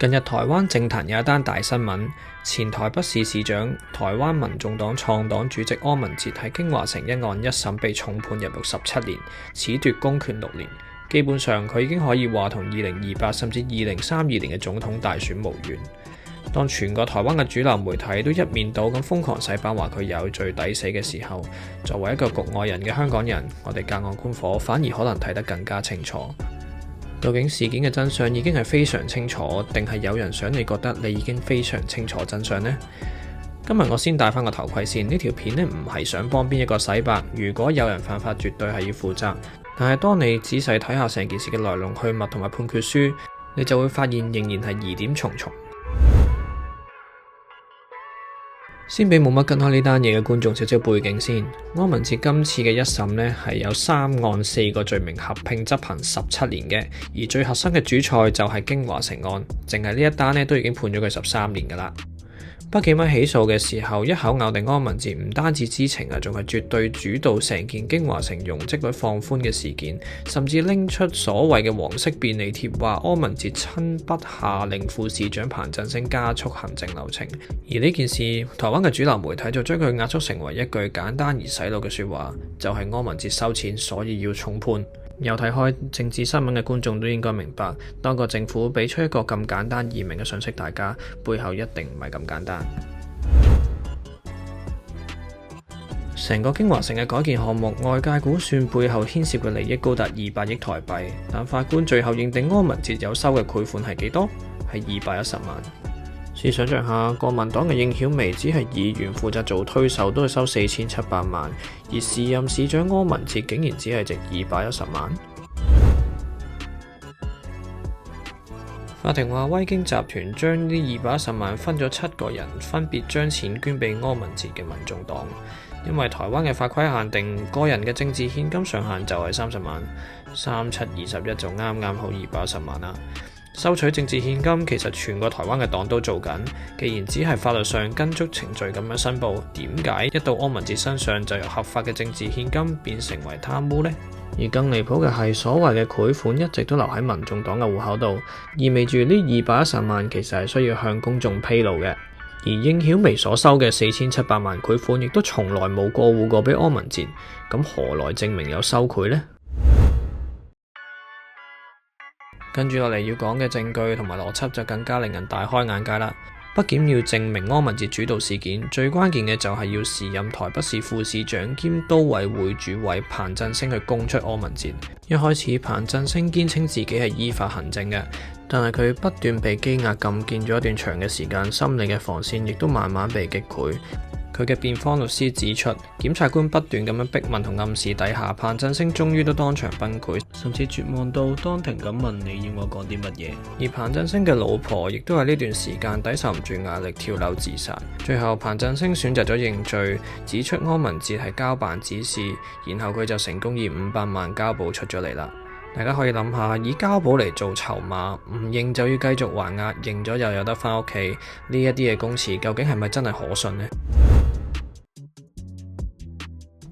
近日台灣政壇有一單大新聞，前台北市市長、台灣民眾黨創黨主席柯文哲喺京華城一案一審被重判入獄17年，褫奪公權6年。基本上佢已經可以話同2028甚至2032年嘅總統大選無緣。當全個台灣嘅主流媒體都一面倒咁瘋狂洗版話佢有罪抵死嘅時候，作為一個局外人嘅香港人，我哋隔岸觀火反而可能睇得更加清楚。究竟事件嘅真相已經係非常清楚，定係有人想你覺得你已經非常清楚真相呢？今日我先戴翻個頭盔先，呢條片呢唔係想幫邊一個洗白，如果有人犯法絕對係要負責。但係當你仔細睇下成件事嘅來龍去脈同埋判決書，你就會發現仍然係疑點重重。先俾冇乜跟開呢單嘢嘅觀眾少少背景先。柯文哲今次嘅一審呢係有3案4個罪名合併執行17年嘅，而最核心嘅主菜就係京華城案，淨係呢一單呢都已經判咗佢13年噶啦。北檢喺起訴嘅時候一口咬定柯文哲唔單止知情啊，仲係絕對主導成件京華城容積率放寬嘅事件，甚至拎出所謂嘅黃色便利貼，話柯文哲親筆下令副市長彭振聲加速行政流程。而呢件事，台灣嘅主流媒體就將佢壓縮成為一句簡單而洗腦嘅說話，就係柯文哲收錢，所以要重判。有睇開政治新聞嘅觀眾都應該明白，當個政府俾出一個咁簡單易明嘅信息，大家背後一定唔係咁簡單。成個京華城嘅改建項目，外界估算背後牽涉嘅利益高達200億台幣，但法官最後認定柯文哲有收嘅賄款係幾多？係210萬。試想像下，國民黨嘅應曉薇只係議員負責做推售，都係收4700萬，而時任市長柯文哲竟然只係值210萬。法庭話威京集團將呢210萬分咗7個人，分別將錢捐俾柯文哲嘅民眾黨。因為台灣嘅法規限定，個人嘅政治獻金上限就係30萬，3721就啱啱好210萬啦。收取政治獻金，其實全個台灣嘅黨都做緊。既然只係法律上跟足程序咁樣申報，點解一到柯文哲身上就由合法嘅政治獻金變成為貪污呢？而更離譜嘅係，所謂嘅賄款一直都留喺民眾黨嘅戶口度，意味住呢210萬其實係需要向公眾披露嘅。而應曉薇所收嘅4700萬賄款，亦都從來冇過戶過俾柯文哲，咁何來證明有收賄呢？跟住落嚟要講嘅證據同埋邏輯就更加令人大開眼界啦。北檢要證明柯文哲主導事件，最關鍵嘅就係要時任台北市副市長兼都委會主委彭振聲去供出柯文哲。一開始彭振聲堅稱自己係依法行政嘅，但係佢不斷被羈押禁見咗一段長嘅時間，心理嘅防線亦都慢慢被擊潰。佢嘅辯方律師指出，檢察官不斷咁樣逼問同暗示底下，彭振聲終於都當場崩潰，甚至絕望到當庭咁問你要我講啲乜嘢。而彭振聲嘅老婆亦都喺呢段時間抵受唔住壓力跳樓自殺。最後彭振聲選擇咗認罪，指出柯文哲係交辦指示，然後佢就成功以500萬交保出咗嚟啦。大家可以諗下，以交保嚟做籌碼，唔認就要繼續還押，認咗又有得返屋企，呢一啲嘅供詞究竟係咪真係可信呢？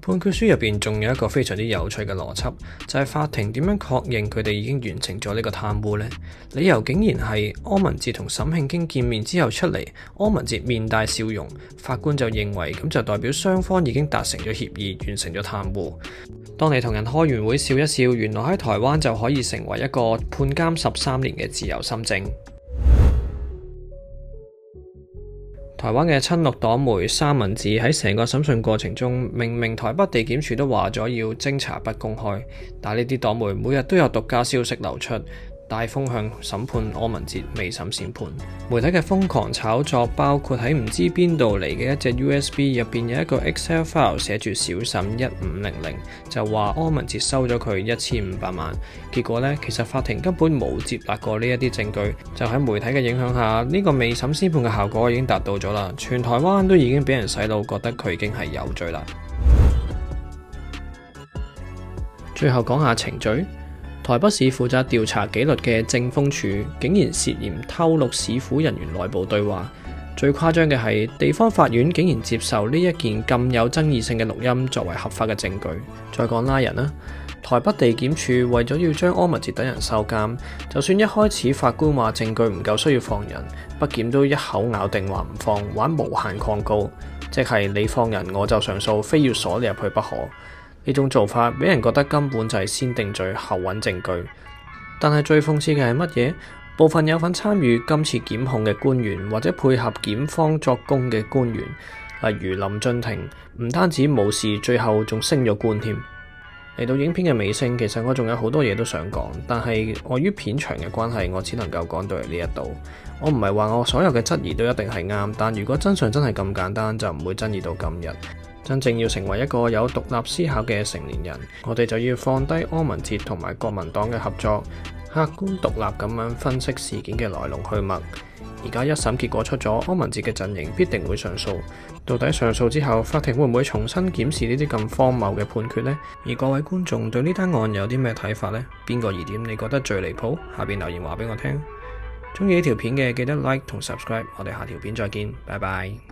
判決書入邊仲有一個非常之有趣嘅邏輯，就係法庭點樣確認佢哋已經完成咗呢個貪污呢？理由竟然係柯文哲同沈慶京見面之後出嚟，柯文哲面帶笑容，法官就認為咁就代表雙方已經達成咗協議，完成咗貪污。當你同人開完會笑一笑，原來喺台灣就可以成為一個判監13年嘅自由心證。台灣嘅親綠黨媒三文治喺成個審訊過程中，明明台北地檢署都話咗要偵查不公開，但呢啲黨媒每日都有獨家消息流出，大風向審判柯文哲未審先判。媒體嘅瘋狂炒作包括喺唔知邊度嚟嘅一隻 USB 入邊有一個 Excel file 寫住小審1500，就話柯文哲收咗佢1500萬。結果呢，其實法庭根本冇接納過呢一啲證據，就喺媒體嘅影響下，呢個未審先判嘅效果已經達到咗啦。全台灣都已經俾人洗腦，覺得佢已經係有罪啦。最後講下程序。台北市負責調查紀律嘅政風處竟然涉嫌偷錄市府人員內部對話，最誇張嘅係地方法院竟然接受呢一件咁有爭議性嘅錄音作為合法嘅證據。再講拉人啦，台北地檢署為咗要將柯文哲等人收監，就算一開始法官話證據唔夠需要放人，北檢都一口咬定話唔放，玩無限抗告，即係你放人我就上訴，非要鎖你入去不可。呢種做法俾人覺得根本就係先定罪後揾證據。但係最諷刺嘅係乜嘢？部分有份參與今次檢控嘅官員，或者配合檢方作供嘅官員，例如林俊廷，唔單止冇事，最後仲升咗官添。嚟到影片嘅尾聲，其實我仲有好多嘢都想講，但係礙於片長嘅關係，我只能夠講到嚟呢一度。我唔係話我所有嘅質疑都一定係啱，但如果真相真係咁簡單，就唔會爭議到今日。真正要成為一個有獨立思考嘅成年人，我哋就要放低柯文哲同埋國民黨嘅合作，客觀獨立咁樣分析事件嘅來龍去脈。而家一審結果出咗，柯文哲嘅陣營必定會上訴。到底上訴之後，法庭會唔會重新檢視呢啲咁荒謬嘅判決呢？而各位觀眾對呢單案有啲咩睇法呢？邊個疑點你覺得最離譜？下邊留言話俾我聽。中意呢條片嘅記得 like 同 subscribe，我哋下條片再見，拜拜。